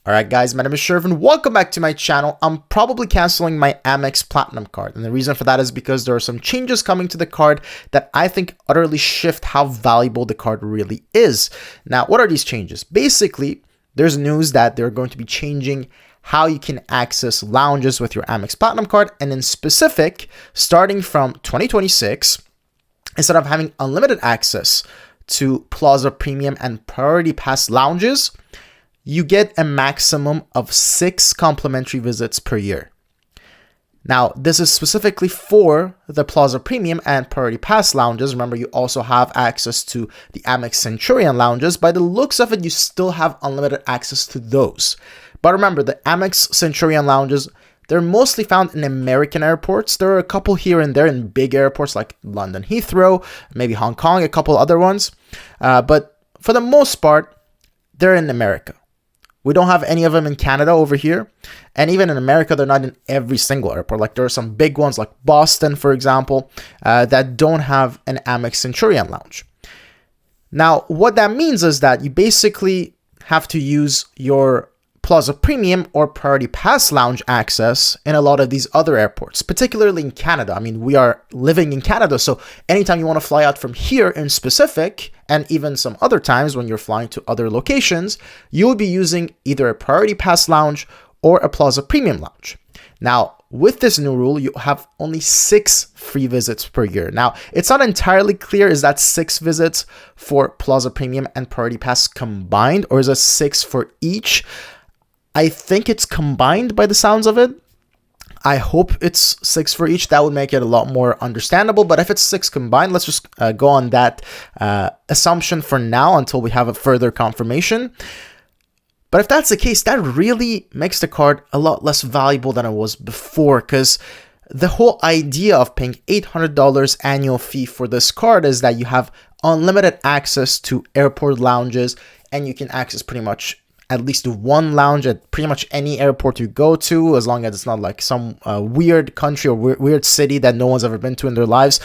Alright guys, my name is Shervin. Welcome back to my channel. I'm probably canceling my Amex Platinum card, and the reason for that is because there are some changes coming to the card that I think utterly shift how valuable the card really is. Now, what are these changes? Basically, there's news that they're going to be changing how you can access lounges with your Amex Platinum card, and in specific, starting from 2026, instead of having unlimited access to Plaza Premium and Priority Pass lounges, you get a maximum of 6 complimentary visits per year. Now, this is specifically for the Plaza Premium and Priority Pass lounges. Remember, you also have access to the Amex Centurion lounges. By the looks of it, you still have unlimited access to those. But remember, the Amex Centurion lounges, they're mostly found in American airports. There are a couple here and there in big airports like London Heathrow, maybe Hong Kong, a couple other ones. But for the most part, they're in America. We don't have any of them in Canada over here. And even in America, they're not in every single airport. Like there are some big ones like Boston, for example, that don't have an Amex Centurion lounge. Now, what that means is that you basically have to use your Plaza Premium or Priority Pass lounge access in a lot of these other airports, particularly in Canada. I mean, we are living in Canada, so anytime you want to fly out from here in specific, and even some other times when you're flying to other locations, you will be using either a Priority Pass lounge or a Plaza Premium lounge. Now, with this new rule, you have only 6 free visits per year. Now, it's not entirely clear, is that 6 visits for Plaza Premium and Priority Pass combined, or is it 6 for each? I think it's combined by the sounds of it. I hope it's 6 for each. That would make it a lot more understandable. But if it's 6 combined, let's just go on that assumption for now until we have a further confirmation. But if that's the case, that really makes the card a lot less valuable than it was before, because the whole idea of paying $800 annual fee for this card is that you have unlimited access to airport lounges, and you can access pretty much at least one lounge at pretty much any airport you go to, as long as it's not like some weird country or weird city that no one's ever been to in their lives.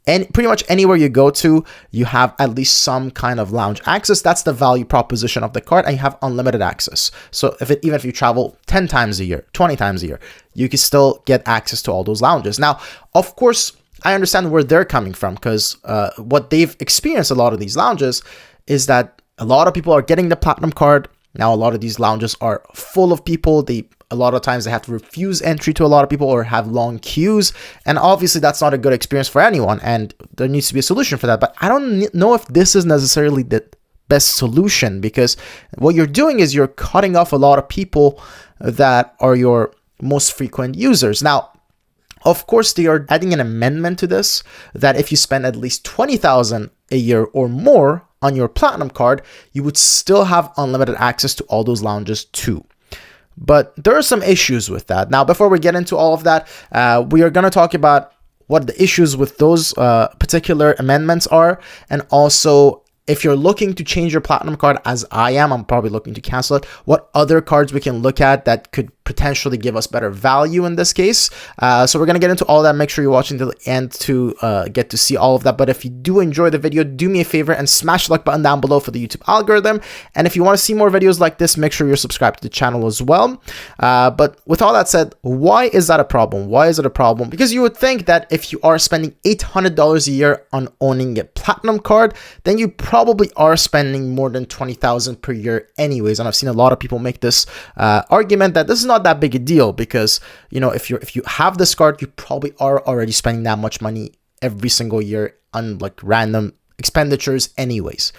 And pretty much anywhere you go to, you have at least some kind of lounge access. That's the value proposition of the card, and you have unlimited access. So even if you travel 10 times a year, 20 times a year, you can still get access to all those lounges. Now, of course, I understand where they're coming from, because what they've experienced a lot of these lounges is that a lot of people are getting the Platinum card. Now, a lot of these lounges are full of people. A lot of times they have to refuse entry to a lot of people or have long queues. And obviously that's not a good experience for anyone. And there needs to be a solution for that. But I don't know if this is necessarily the best solution, because what you're doing is you're cutting off a lot of people that are your most frequent users. Now, of course, they are adding an amendment to this that if you spend at least $20,000 a year or more on your Platinum card, you would still have unlimited access to all those lounges too. But there are some issues with that. Now, before we get into all of that, we are going to talk about what the issues with those particular amendments are, and also if you're looking to change your Platinum card, as I am, I'm probably looking to cancel it, what other cards we can look at that could potentially give us better value in this case. So we're going to get into all that. Make sure you're watching to the end to get to see all of that. But if you do enjoy the video, do me a favor and smash the like button down below for the YouTube algorithm. And if you want to see more videos like this, make sure you're subscribed to the channel as well. But with all that said, why is that a problem? Why is it a problem? Because you would think that if you are spending $800 a year on owning a Platinum card, then you probably are spending more than $20,000 per year anyways. And I've seen a lot of people make this argument that this is not that big a deal, because you know, if you have this card, you probably are already spending that much money every single year on like random expenditures anyways.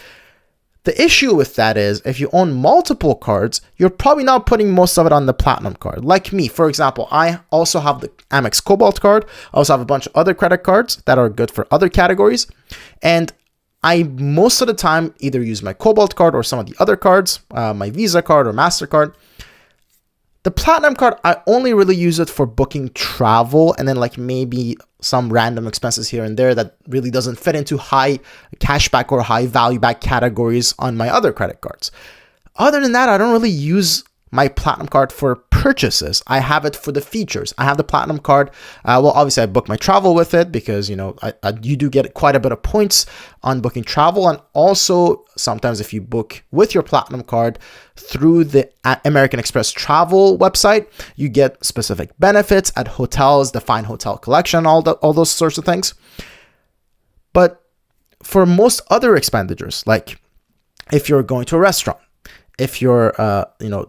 The issue with that is if you own multiple cards, you're probably not putting most of it on the Platinum card. Like me, for example, I also have the Amex Cobalt card. I also have a bunch of other credit cards that are good for other categories, and I most of the time either use my Cobalt card or some of the other cards, my Visa card or MasterCard. The Platinum card, I only really use it for booking travel and then like maybe some random expenses here and there that really doesn't fit into high cashback or high value back categories on my other credit cards. Other than that, I don't really use my Platinum card for purchases. I have it for the features. I have the Platinum card. Well, obviously, I book my travel with it because, you do get quite a bit of points on booking travel. And also, sometimes if you book with your Platinum card through the American Express travel website, you get specific benefits at hotels, the Fine Hotel Collection, all those sorts of things. But for most other expenditures, like if you're going to a restaurant, if you're,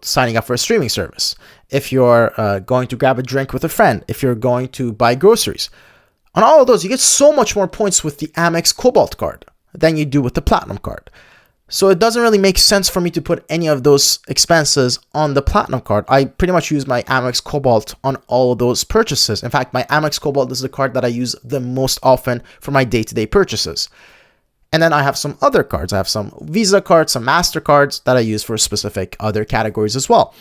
signing up for a streaming service, if you're going to grab a drink with a friend, if you're going to buy groceries, on all of those, you get so much more points with the Amex Cobalt card than you do with the Platinum card. So it doesn't really make sense for me to put any of those expenses on the Platinum card. I pretty much use my Amex Cobalt on all of those purchases. In fact, my Amex Cobalt is the card that I use the most often for my day-to-day purchases. And then I have some other cards. I have some Visa cards, some MasterCards that I use for specific other categories as well.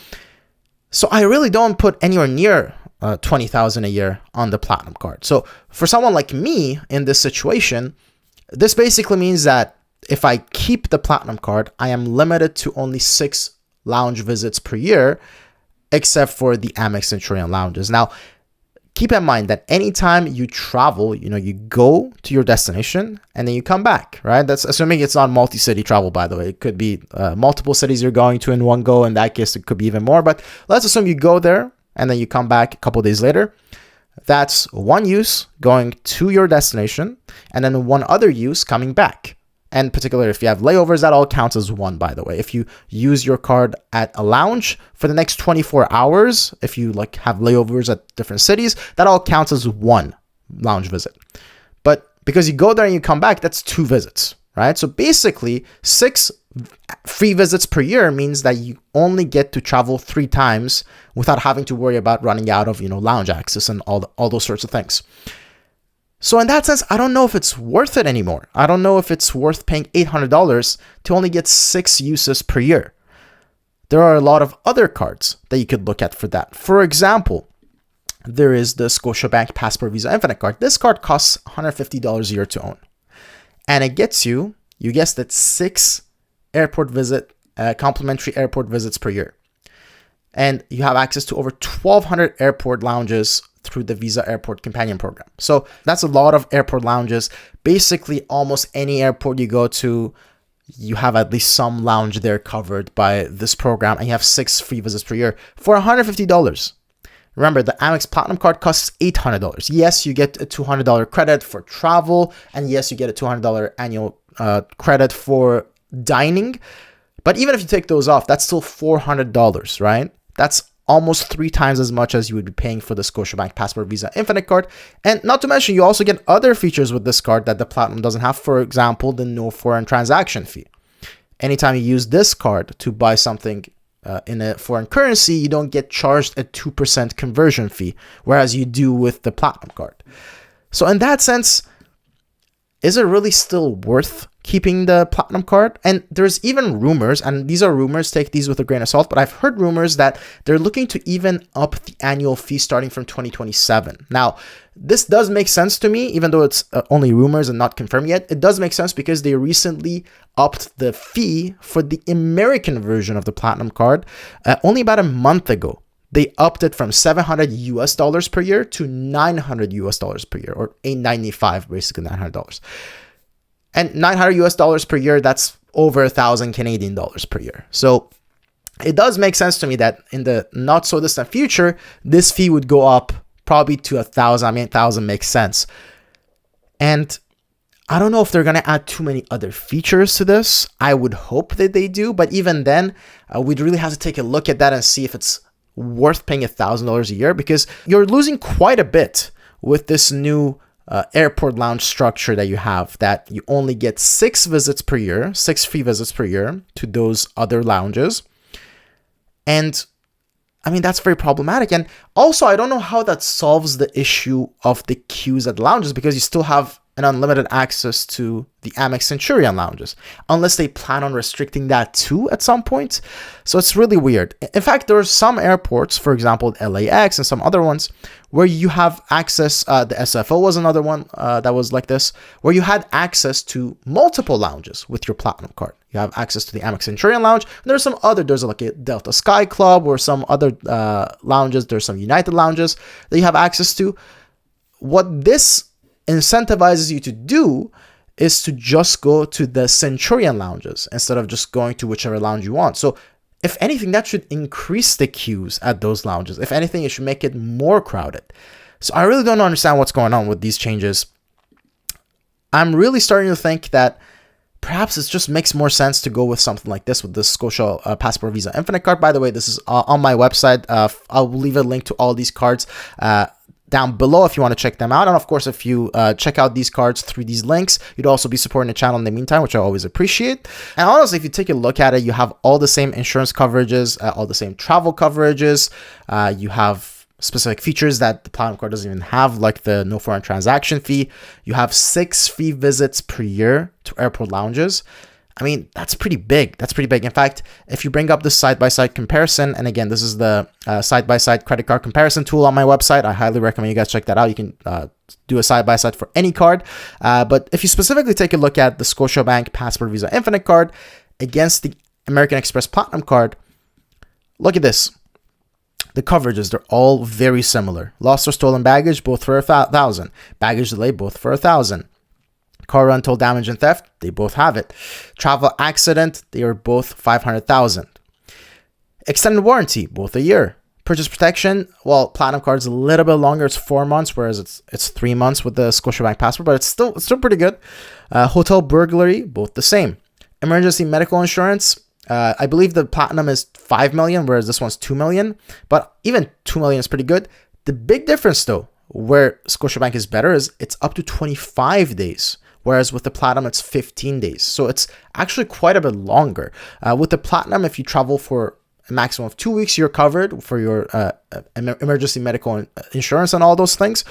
So I really don't put anywhere near $20,000 a year on the Platinum card. So for someone like me in this situation, this basically means that if I keep the Platinum card, I am limited to only 6 lounge visits per year, except for the Amex Centurion lounges. Now, keep in mind that anytime you travel, you go to your destination and then you come back, right? That's assuming it's not multi-city travel, by the way. It could be multiple cities you're going to in one go. In that case, it could be even more. But let's assume you go there and then you come back a couple of days later. That's one use going to your destination and then one other use coming back. And particularly if you have layovers, that all counts as one, by the way. If you use your card at a lounge for the next 24 hours, if you have layovers at different cities, that all counts as one lounge visit. But because you go there and you come back, that's 2 visits, right? So basically 6 free visits per year means that you only get to travel 3 times without having to worry about running out of, lounge access and all those sorts of things. So in that sense, I don't know if it's worth it anymore. I don't know if it's worth paying $800 to only get 6 uses per year. There are a lot of other cards that you could look at for that. For example, there is the Scotiabank Passport Visa Infinite card. This card costs $150 a year to own. And it gets you guessed it, 6 complimentary airport visits per year. And you have access to over 1,200 airport lounges through the Visa Airport Companion Program. So that's a lot of airport lounges. Basically, almost any airport you go to, you have at least some lounge there covered by this program, and you have 6 free visits per year for $150. Remember, the Amex Platinum card costs $800. Yes, you get a $200 credit for travel, and yes, you get a $200 annual credit for dining. But even if you take those off, that's still $400, right? That's almost 3 times as much as you would be paying for the Scotiabank Passport Visa Infinite card. And not to mention, you also get other features with this card that the Platinum doesn't have. For example, the no foreign transaction fee. Anytime you use this card to buy something in a foreign currency, you don't get charged a 2% conversion fee, whereas you do with the Platinum card. So in that sense, is it really still worth keeping the Platinum card? And there's even rumors, and these are rumors, take these with a grain of salt, but I've heard rumors that they're looking to even up the annual fee starting from 2027. Now, this does make sense to me, even though it's only rumors and not confirmed yet. It does make sense because they recently upped the fee for the American version of the Platinum card only about a month ago. They upped it from $700 per year to $900 per year, or $895, basically $900. And $900 per year, that's over 1,000 Canadian dollars per year. So it does make sense to me that in the not so distant future, this fee would go up probably to 1,000. I mean, 1,000 makes sense. And I don't know if they're going to add too many other features to this. I would hope that they do. But even then, we'd really have to take a look at that and see if it's worth paying $1,000 a year, because you're losing quite a bit with this new airport lounge structure that you have, that you only get 6 visits per year, 6 free visits per year to those other lounges. And I mean, that's very problematic. And also, I don't know how that solves the issue of the queues at the lounges, because you still have and unlimited access to the Amex Centurion lounges, unless they plan on restricting that too at some point. So it's really weird. In fact, there are some airports, for example, LAX and some other ones, where you have access. The SFO was another one that was like this, where you had access to multiple lounges with your Platinum card. You have access to the Amex Centurion lounge. And there's some other, there's like a Delta Sky Club or some other lounges. There's some United lounges that you have access to. What this incentivizes you to do is to just go to the Centurion lounges instead of just going to whichever lounge you want. So if anything, that should increase the queues at those lounges. If anything, it should make it more crowded. So I really don't understand what's going on with these changes. I'm really starting to think that perhaps it just makes more sense to go with something like this with the Scotia Passport Visa Infinite card. By the way, this is on my website. I'll leave a link to all these cards down below if you want to check them out. And of course, if you check out these cards through these links, you'd also be supporting the channel in the meantime, which I always appreciate. And honestly, if you take a look at it, you have all the same insurance coverages, all the same travel coverages. You have specific features that the Platinum card doesn't even have, like the no foreign transaction fee. You have 6 free visits per year to airport lounges. I mean, that's pretty big. That's pretty big. In fact, if you bring up the side-by-side comparison, and again, this is the side-by-side credit card comparison tool on my website. I highly recommend you guys check that out. You can do a side-by-side for any card. But if you specifically take a look at the Scotiabank Passport Visa Infinite card against the American Express Platinum card, look at this. The coverages, they're all very similar. Lost or stolen baggage, both for $1,000. Baggage delay, both for $1,000. Car rental, damage, and theft, they both have it. Travel accident, they are both $500,000. Extended warranty, both a year. Purchase protection, well, Platinum card's a little bit longer. It's 4 months, whereas it's 3 months with the Scotiabank Passport, but it's still pretty good. Hotel burglary, both the same. Emergency medical insurance, I believe the Platinum is $5 million, whereas this one's $2 million. But even $2 million is pretty good. The big difference, though, where Scotiabank is better, is it's up to 25 days. Whereas with the Platinum, it's 15 days. So it's actually quite a bit longer. With the Platinum, if you travel for a maximum of 2 weeks, you're covered for your emergency medical insurance and all those things.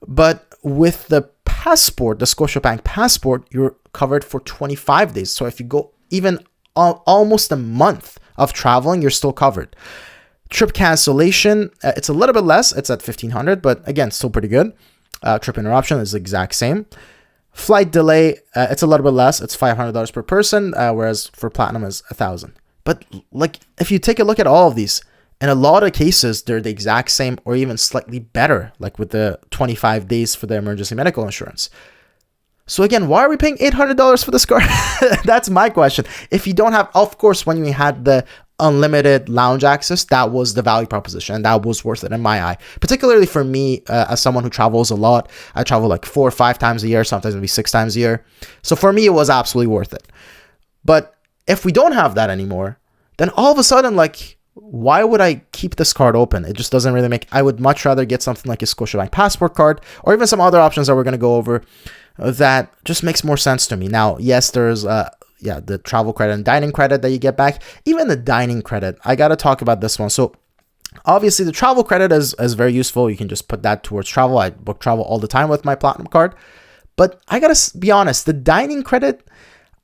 But with the Passport, the Scotiabank Passport, you're covered for 25 days. So if you go even almost a month of traveling, you're still covered. Trip cancellation, it's a little bit less. It's at $1,500, but again, still pretty good. Trip interruption is the exact same. Flight delay, it's a little bit less. It's $500 per person, whereas for Platinum is $1,000. But like, if you take a look at all of these, in a lot of cases, they're the exact same or even slightly better, like with the 25 days for the emergency medical insurance. So again, why are we paying $800 for this card? That's my question. If you don't have, of course, when we had the unlimited lounge access, that was the value proposition, and that was worth it in my eye. Particularly for me, as someone who travels a lot. I travel like 4 or 5 times a year, sometimes maybe 6 times a year. So for me, it was absolutely worth it. But if we don't have that anymore, then all of a sudden, like, why would I keep this card open? It just doesn't really make... I would much rather get something like a Scotiabank Passport card, or even some other options that we're going to go over that just makes more sense to me. Now, yes, there's the travel credit and dining credit that you get back. Even the dining credit, I got to talk about this one. So obviously the travel credit is very useful. You can just put that towards travel. I book travel all the time with my Platinum card. But I got to be honest, the dining credit,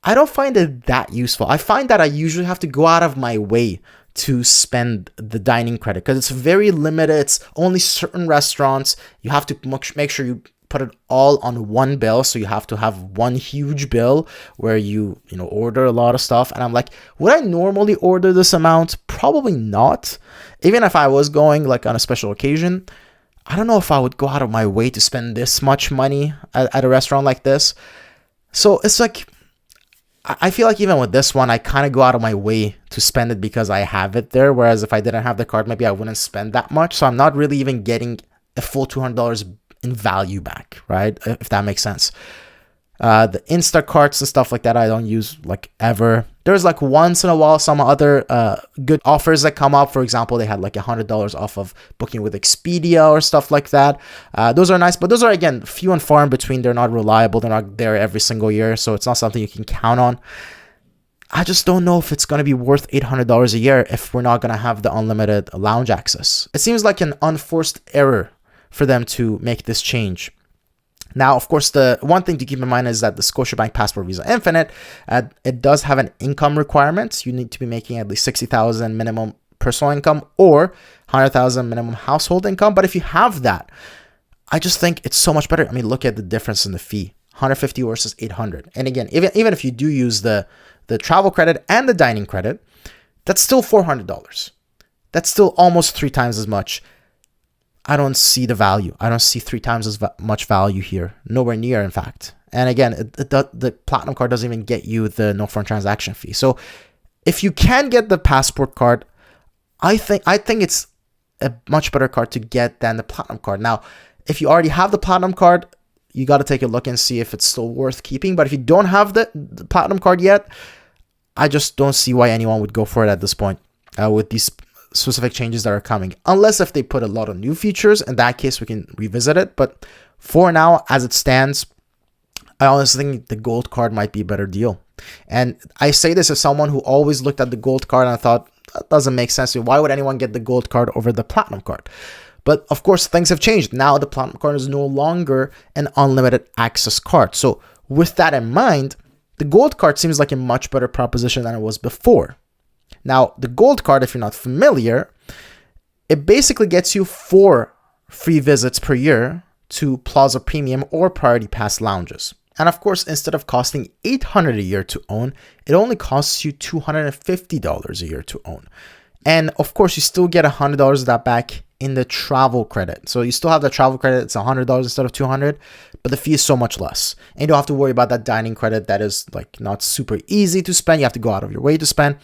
I don't find it that useful. I find that I usually have to go out of my way to spend the dining credit because it's very limited. It's only certain restaurants. You have to make sure you put it all on one bill. So you have to have one huge bill where you order a lot of stuff. And I'm like, would I normally order this amount? Probably not. Even if I was going like on a special occasion, I don't know if I would go out of my way to spend this much money at a restaurant like this. So it's like, I feel like even with this one, I kind of go out of my way to spend it because I have it there. Whereas if I didn't have the card, maybe I wouldn't spend that much. So I'm not really even getting a full $200 in value back, right? If that makes sense. The Instacarts and stuff like that, I don't use like ever. There's like once in a while some other good offers that come up. For example, they had like $100 off of booking with Expedia or stuff like that. Those are nice, but those are, again, few and far in between. They're not reliable. They're not there every single year, so it's not something you can count on. I just don't know if it's going to be worth $800 a year if we're not going to have the unlimited lounge access. It seems like an unforced error for them to make this change. Now, of course, the one thing to keep in mind is that the Scotiabank Passport Visa Infinite, it does have an income requirement. You need to be making at least 60,000 minimum personal income or 100,000 minimum household income. But if you have that, I just think it's so much better. I mean, look at the difference in the fee, 150 versus 800. And again, even if you do use the travel credit and the dining credit, that's still $400. That's still almost 3 times as much. I don't see the value. I don't see 3 times as much value here. Nowhere near, in fact. And again, the Platinum card doesn't even get you the no foreign transaction fee. So if you can get the Passport card, I think it's a much better card to get than the Platinum card. Now, if you already have the Platinum card, you got to take a look and see if it's still worth keeping. But if you don't have the Platinum card yet, I just don't see why anyone would go for it at this point with these specific changes that are coming, unless if they put a lot of new features. In that case, we can revisit it. But for now, as it stands, I honestly think the gold card might be a better deal. And I say this as someone who always looked at the gold card and I thought, that doesn't make sense. Why would anyone get the gold card over the Platinum card? But of course, things have changed. Now the Platinum card is no longer an unlimited access card. So with that in mind, the gold card seems like a much better proposition than it was before. Now, the gold card, if you're not familiar, it basically gets you 4 free visits per year to Plaza Premium or Priority Pass lounges. And of course, instead of costing $800 a year to own, it only costs you $250 a year to own. And of course, you still get $100 of that back in the travel credit. So you still have the travel credit. It's $100 instead of $200, but the fee is so much less. And you don't have to worry about that dining credit that is like not super easy to spend. You have to go out of your way to spend.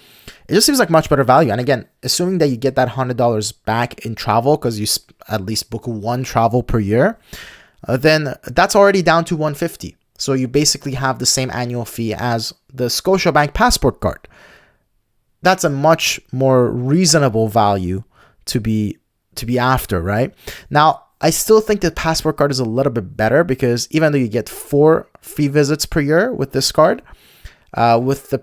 It just seems like much better value. And again, assuming that you get that $100 back in travel because you at least book 1 travel per year, then that's already down to $150. So you basically have the same annual fee as the Scotiabank Passport card. That's a much more reasonable value to be after, right? Now, I still think the Passport card is a little bit better because even though you get 4 free visits per year with this card, with the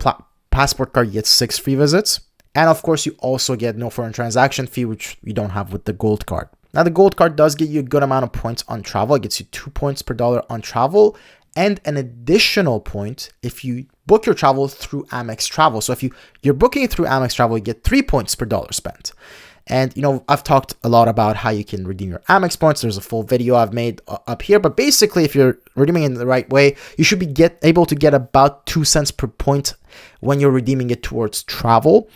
Passport card, you get 6 free visits. And of course, you also get no foreign transaction fee, which you don't have with the Gold card. Now, the Gold card does get you a good amount of points on travel. It gets you 2 points per dollar on travel and an additional point if you book your travel through Amex Travel. So if you're booking it through Amex Travel, you get 3 points per dollar spent. And, I've talked a lot about how you can redeem your Amex points. There's a full video I've made up here. But basically, if you're redeeming it in the right way, you should be able to get about 2 cents per point when you're redeeming it towards travel.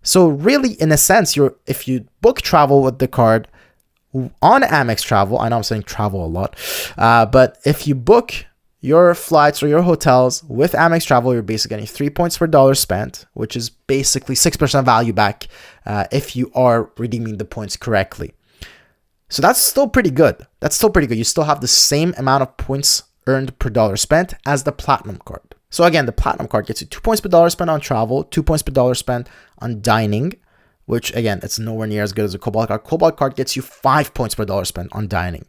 So really, in a sense, if you book travel with the card on Amex Travel, I know I'm saying travel a lot, but if you book your flights or your hotels with Amex Travel, you're basically getting 3 points per dollar spent, which is basically 6% value back if you are redeeming the points correctly. So that's still pretty good. You still have the same amount of points earned per dollar spent as the Platinum card. So again, the Platinum card gets you 2 points per dollar spent on travel, 2 points per dollar spent on dining, which again, it's nowhere near as good as a Cobalt card. Cobalt card gets you 5 points per dollar spent on dining.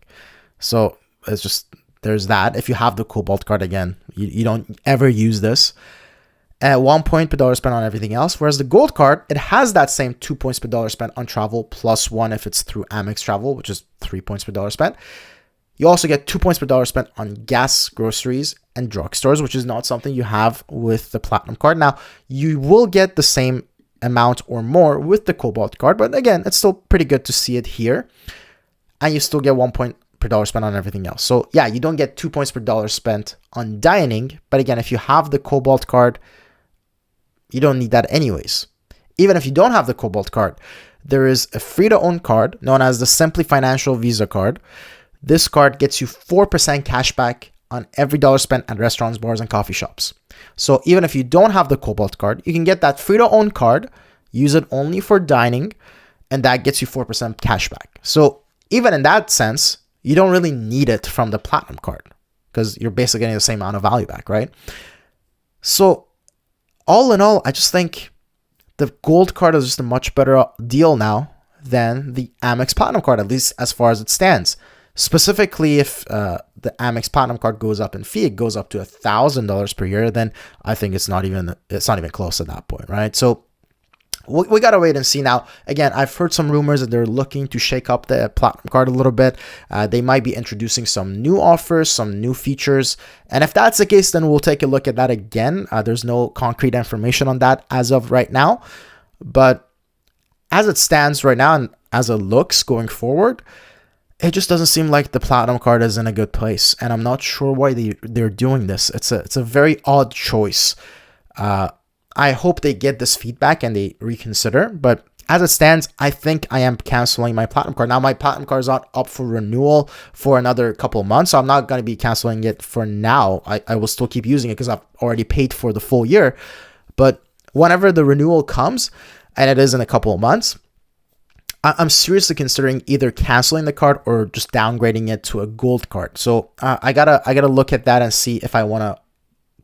So it's just... there's that. If you have the Cobalt card, again, you don't ever use this. 1 point per dollar spent on everything else. Whereas the Gold card, it has that same 2 points per dollar spent on travel plus 1 if it's through Amex Travel, which is 3 points per dollar spent. You also get 2 points per dollar spent on gas, groceries, and drugstores, which is not something you have with the Platinum card. Now, you will get the same amount or more with the Cobalt card, but again, it's still pretty good to see it here. And you still get 1 point per dollar spent on everything else. So yeah, you don't get 2 points per dollar spent on dining, but again, if you have the Cobalt card, you don't need that anyways. Even if you don't have the Cobalt card, there is a free-to-own card known as the Simply Financial Visa card. This card gets you 4% cash back on every dollar spent at restaurants, bars, and coffee shops. So even if you don't have the Cobalt card, you can get that free-to-own card, use it only for dining, and that gets you 4% cash back. So even in that sense, you don't really need it from the Platinum card because you're basically getting the same amount of value back, right? So all in all, I just think the Gold card is just a much better deal now than the Amex Platinum card, at least as far as it stands. Specifically, if the Amex Platinum card goes up in fee, it goes up to $1,000 per year, then I think it's not even close at that point, right? So we gotta wait and see. Now, again, I've heard some rumors that they're looking to shake up the Platinum card a little bit. They might be introducing some new offers, some new features. And if that's the case, then we'll take a look at that again. There's no concrete information on that as of right now. But as it stands right now and as it looks going forward, it just doesn't seem like the Platinum card is in a good place. And I'm not sure why they're doing this. It's a very odd choice. I hope they get this feedback and they reconsider. But as it stands, I think I am canceling my Platinum card. Now, my Platinum card is not up for renewal for another couple of months, so I'm not going to be canceling it for now. I will still keep using it because I've already paid for the full year. But whenever the renewal comes, and it is in a couple of months, I'm seriously considering either canceling the card or just downgrading it to a gold card. So I gotta look at that and see if I want to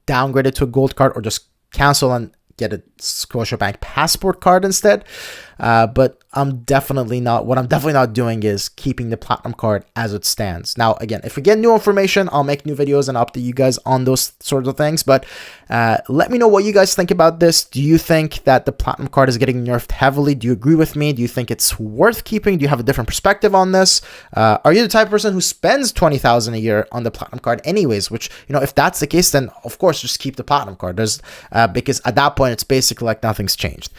downgrade it to a gold card or just cancel and get a Scotiabank passport card instead. But what I'm definitely not doing is keeping the Platinum card as it stands. Now, again, if we get new information, I'll make new videos and update you guys on those sorts of things. But let me know what you guys think about this. Do you think that the Platinum card is getting nerfed heavily? Do you agree with me? Do you think it's worth keeping? Do you have a different perspective on this? Are you the type of person who spends $20,000 a year on the Platinum card anyways? Which, if that's the case, then of course just keep the Platinum card. Because at that point it's basically like nothing's changed.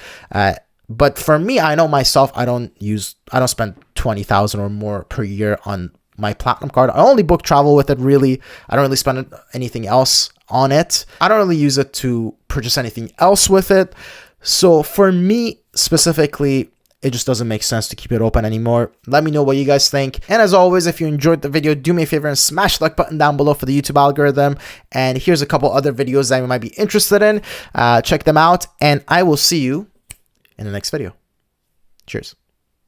But for me, I know myself, I don't spend $20,000 or more per year on my Platinum card. I only book travel with it, really. I don't really spend anything else on it. I don't really use it to purchase anything else with it. So for me specifically, it just doesn't make sense to keep it open anymore. Let me know what you guys think. And as always, if you enjoyed the video, do me a favor and smash the like button down below for the YouTube algorithm. And here's a couple other videos that you might be interested in. Check them out, and I will see you in the next video. Cheers.